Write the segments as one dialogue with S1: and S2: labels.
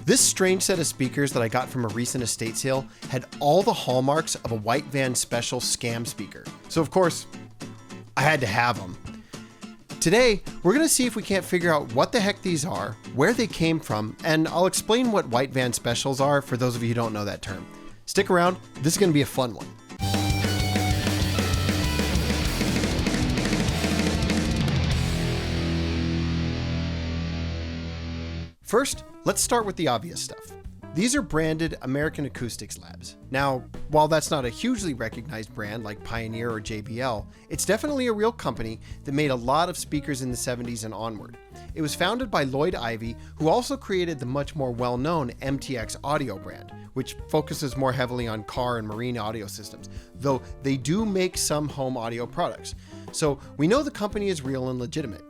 S1: This strange set of speakers that I got from a recent estate sale had all the hallmarks of a white van special scam speaker. So of course, I had to have them. Today, we're going to see if we can't figure out what the heck these are, where they came from, and I'll explain what white van specials are for those of you who don't know that term. Stick around, this is going to be a fun one. First, let's start with the obvious stuff. These are branded American Acoustics labs. Now, while that's not a hugely recognized brand like Pioneer or JBL, it's definitely a real company that made a lot of speakers in the 70s and onward. It was founded by Lloyd Ivey, who also created the much more well-known MTX Audio brand, which focuses more heavily on car and marine audio systems, though they do make some home audio products. So we know the company is real and legitimate.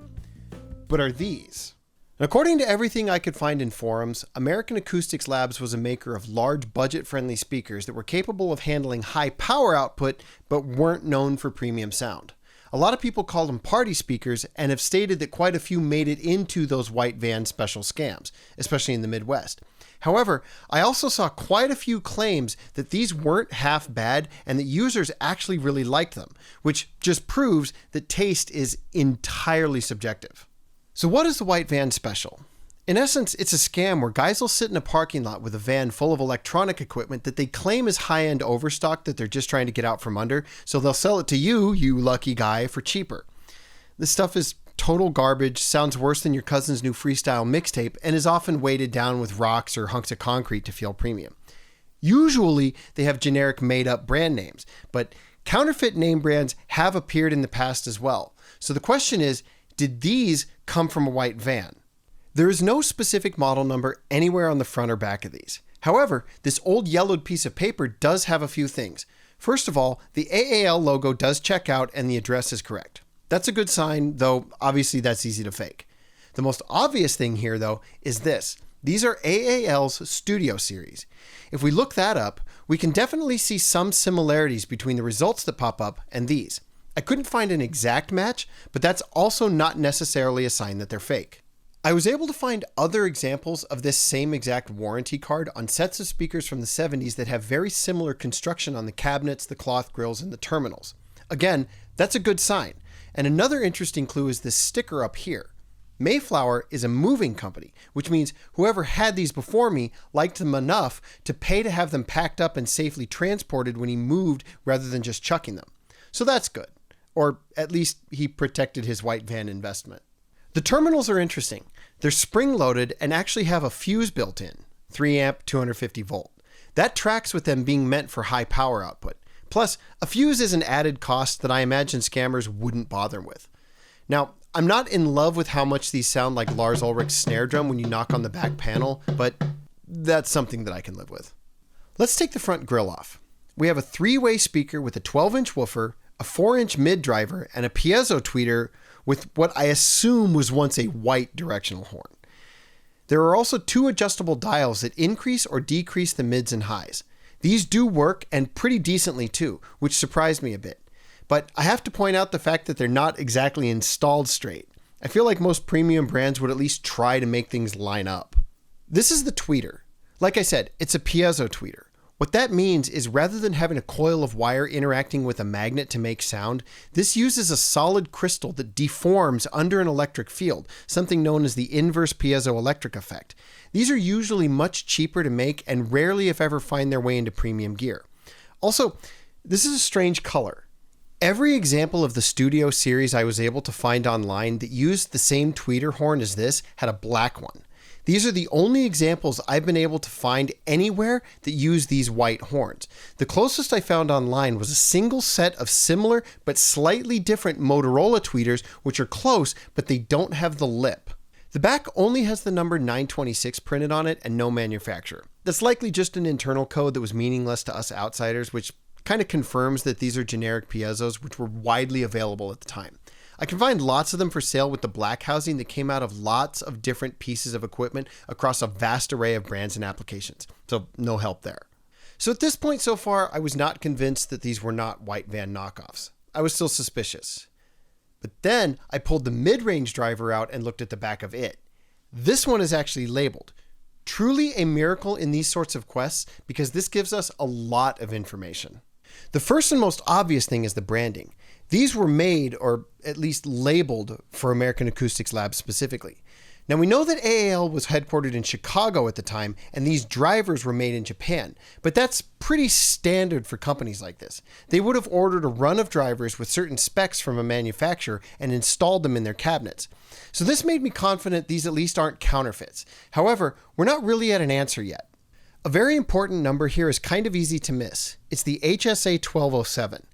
S1: But are these? According to everything I could find in forums, American Acoustics Labs was a maker of large budget-friendly speakers that were capable of handling high power output but weren't known for premium sound. A lot of people called them party speakers and have stated that quite a few made it into those white van special scams, especially in the Midwest. However, I also saw quite a few claims that these weren't half bad and that users actually really liked them, which just proves that taste is entirely subjective. So what is the white van special? In essence, it's a scam where guys will sit in a parking lot with a van full of electronic equipment that they claim is high-end overstock that they're just trying to get out from under, so they'll sell it to you, you lucky guy, for cheaper. This stuff is total garbage, sounds worse than your cousin's new freestyle mixtape, and is often weighted down with rocks or hunks of concrete to feel premium. Usually, they have generic made-up brand names, but counterfeit name brands have appeared in the past as well. So the question is, did these come from a white van? There is no specific model number anywhere on the front or back of these. However, this old yellowed piece of paper does have a few things. First of all, the AAL logo does check out and the address is correct. That's a good sign, though obviously that's easy to fake. The most obvious thing here, though, is this. These are AAL's Studio Series. If we look that up, we can definitely see some similarities between the results that pop up and these. I couldn't find an exact match, but that's also not necessarily a sign that they're fake. I was able to find other examples of this same exact warranty card on sets of speakers from the 70s that have very similar construction on the cabinets, the cloth grills, and the terminals. Again, that's a good sign. And another interesting clue is this sticker up here. Mayflower is a moving company, which means whoever had these before me liked them enough to pay to have them packed up and safely transported when he moved rather than just chucking them. So that's good. Or at least he protected his white van investment. The terminals are interesting. They're spring-loaded and actually have a fuse built in, 3 amp, 250 volt. That tracks with them being meant for high power output. Plus, a fuse is an added cost that I imagine scammers wouldn't bother with. Now, I'm not in love with how much these sound like Lars Ulrich's snare drum when you knock on the back panel, but that's something that I can live with. Let's take the front grille off. We have a 3-way speaker with a 12-inch woofer, a 4-inch mid driver, and a piezo tweeter with what I assume was once a white directional horn. There are also 2 adjustable dials that increase or decrease the mids and highs. These do work, and pretty decently too, which surprised me a bit. But I have to point out the fact that they're not exactly installed straight. I feel like most premium brands would at least try to make things line up. This is the tweeter. Like I said, it's a piezo tweeter. What that means is rather than having a coil of wire interacting with a magnet to make sound, this uses a solid crystal that deforms under an electric field, something known as the inverse piezoelectric effect. These are usually much cheaper to make and rarely if ever find their way into premium gear. Also, this is a strange color. Every example of the Studio series I was able to find online that used the same tweeter horn as this had a black one. These are the only examples I've been able to find anywhere that use these white horns. The closest I found online was a single set of similar but slightly different Motorola tweeters, which are close, but they don't have the lip. The back only has the number 926 printed on it and no manufacturer. That's likely just an internal code that was meaningless to us outsiders, which kind of confirms that these are generic piezos, which were widely available at the time. I can find lots of them for sale with the black housing that came out of lots of different pieces of equipment across a vast array of brands and applications. So no help there. So at this point so far, I was not convinced that these were not white van knockoffs. I was still suspicious. But then I pulled the mid-range driver out and looked at the back of it. This one is actually labeled Truly a miracle in these sorts of quests because this gives us a lot of information. The first and most obvious thing is the branding. These were made, or at least labeled, for American Acoustics Labs specifically. Now we know that AAL was headquartered in Chicago at the time, and these drivers were made in Japan, but that's pretty standard for companies like this. They would have ordered a run of drivers with certain specs from a manufacturer and installed them in their cabinets. So this made me confident these at least aren't counterfeits. However, we're not really at an answer yet. A very important number here is kind of easy to miss. It's the HSA 1207.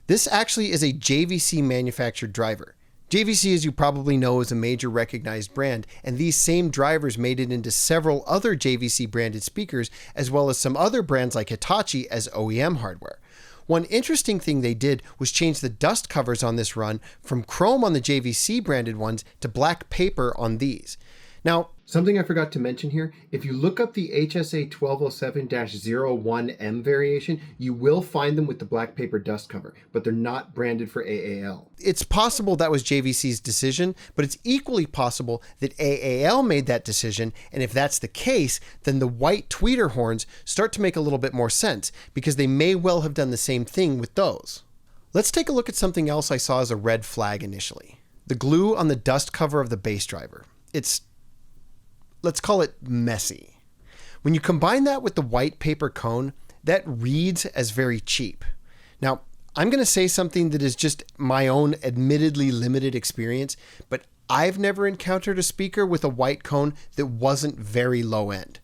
S1: This actually is a JVC manufactured driver. JVC, as you probably know, is a major recognized brand, and these same drivers made it into several other JVC branded speakers, as well as some other brands like Hitachi as OEM hardware. One interesting thing they did was change the dust covers on this run from chrome on the JVC branded ones to black paper on these. Now, something I forgot to mention here, if you look up the HSA 1207-01M variation, you will find them with the black paper dust cover, but they're not branded for AAL. It's possible that was JVC's decision, but it's equally possible that AAL made that decision, and if that's the case, then the white tweeter horns start to make a little bit more sense, because they may well have done the same thing with those. Let's take a look at something else I saw as a red flag initially. The glue on the dust cover of the bass driver. Let's call it messy. When you combine that with the white paper cone, that reads as very cheap. Now, I'm going to say something that is just my own admittedly limited experience, but I've never encountered a speaker with a white cone that wasn't very low end.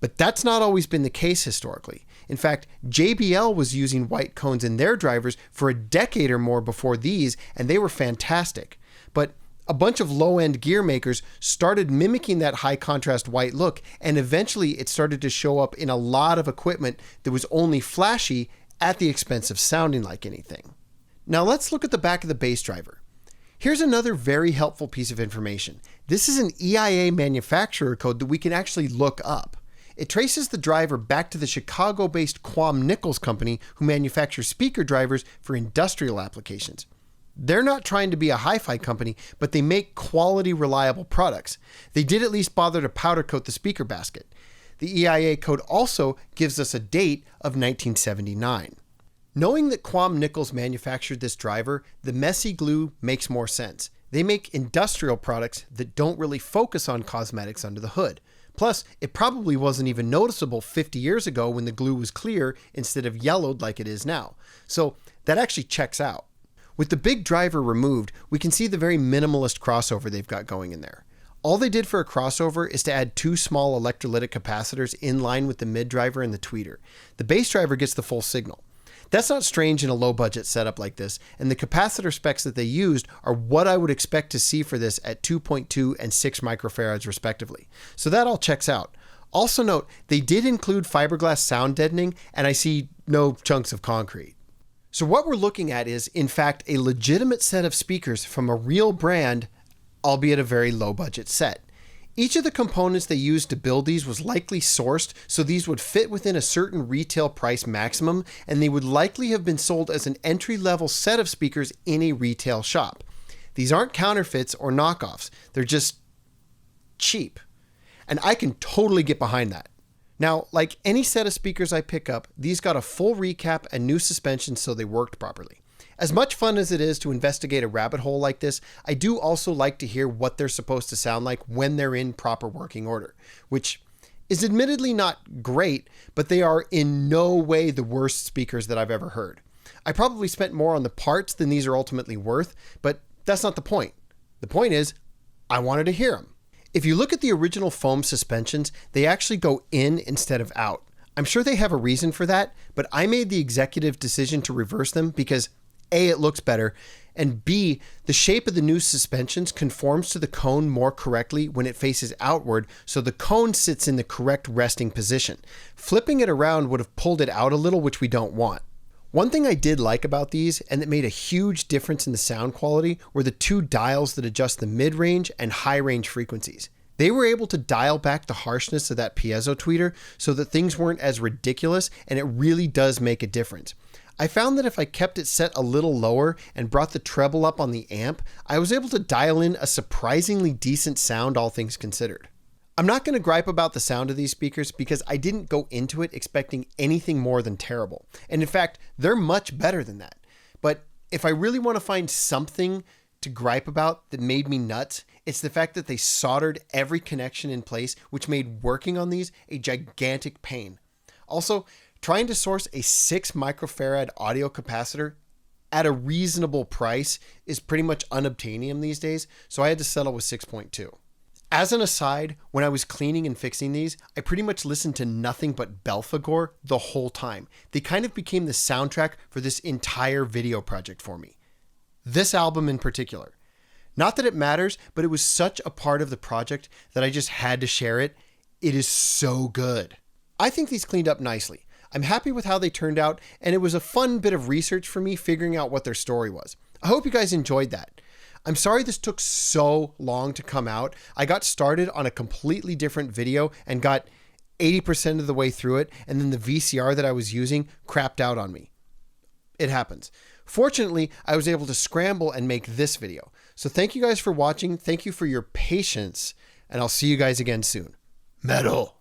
S1: But that's not always been the case historically. In fact, JBL was using white cones in their drivers for a decade or more before these, and they were fantastic. But a bunch of low-end gear makers started mimicking that high contrast white look, and eventually it started to show up in a lot of equipment that was only flashy at the expense of sounding like anything. Now let's look at the back of the bass driver. Here's another very helpful piece of information. This is an EIA manufacturer code that we can actually look up. It traces the driver back to the Chicago-based Quam Nichols company who manufactures speaker drivers for industrial applications. They're not trying to be a hi-fi company, but they make quality, reliable products. They did at least bother to powder coat the speaker basket. The EIA code also gives us a date of 1979. Knowing that Quam Nichols manufactured this driver, the messy glue makes more sense. They make industrial products that don't really focus on cosmetics under the hood. Plus, it probably wasn't even noticeable 50 years ago when the glue was clear instead of yellowed like it is now. So that actually checks out. With the big driver removed, we can see the very minimalist crossover they've got going in there. All they did for a crossover is to add two small electrolytic capacitors in line with the mid driver and the tweeter. The bass driver gets the full signal. That's not strange in a low budget setup like this, and the capacitor specs that they used are what I would expect to see for this at 2.2 and 6 microfarads respectively. So that all checks out. Also note, they did include fiberglass sound deadening, and I see no chunks of concrete. So what we're looking at is, in fact, a legitimate set of speakers from a real brand, albeit a very low budget set. Each of the components they used to build these was likely sourced, so these would fit within a certain retail price maximum, and they would likely have been sold as an entry-level set of speakers in a retail shop. These aren't counterfeits or knockoffs, they're just cheap. And I can totally get behind that. Now, like any set of speakers I pick up, these got a full recap and new suspension so they worked properly. As much fun as it is to investigate a rabbit hole like this, I do also like to hear what they're supposed to sound like when they're in proper working order, which is admittedly not great, but they are in no way the worst speakers that I've ever heard. I probably spent more on the parts than these are ultimately worth, but that's not the point. The point is, I wanted to hear them. If you look at the original foam suspensions, they actually go in instead of out. I'm sure they have a reason for that, but I made the executive decision to reverse them because A, it looks better, and B, the shape of the new suspensions conforms to the cone more correctly when it faces outward, so the cone sits in the correct resting position. Flipping it around would have pulled it out a little, which we don't want. One thing I did like about these, and that made a huge difference in the sound quality, were the two dials that adjust the mid-range and high-range frequencies. They were able to dial back the harshness of that piezo tweeter so that things weren't as ridiculous, and it really does make a difference. I found that if I kept it set a little lower and brought the treble up on the amp, I was able to dial in a surprisingly decent sound, all things considered. I'm not going to gripe about the sound of these speakers because I didn't go into it expecting anything more than terrible. And in fact, they're much better than that. But if I really want to find something to gripe about that made me nuts, it's the fact that they soldered every connection in place, which made working on these a gigantic pain. Also, trying to source a 6 microfarad audio capacitor at a reasonable price is pretty much unobtainium these days, so I had to settle with 6.2. As an aside, when I was cleaning and fixing these, I pretty much listened to nothing but Belphegor the whole time. They kind of became the soundtrack for this entire video project for me. This album in particular. Not that it matters, but it was such a part of the project that I just had to share it. It is so good. I think these cleaned up nicely. I'm happy with how they turned out, and it was a fun bit of research for me figuring out what their story was. I hope you guys enjoyed that. I'm sorry this took so long to come out. I got started on a completely different video and got 80% of the way through it, and then the VCR that I was using crapped out on me. It happens. Fortunately, I was able to scramble and make this video. So thank you guys for watching. Thank you for your patience, and I'll see you guys again soon. Metal.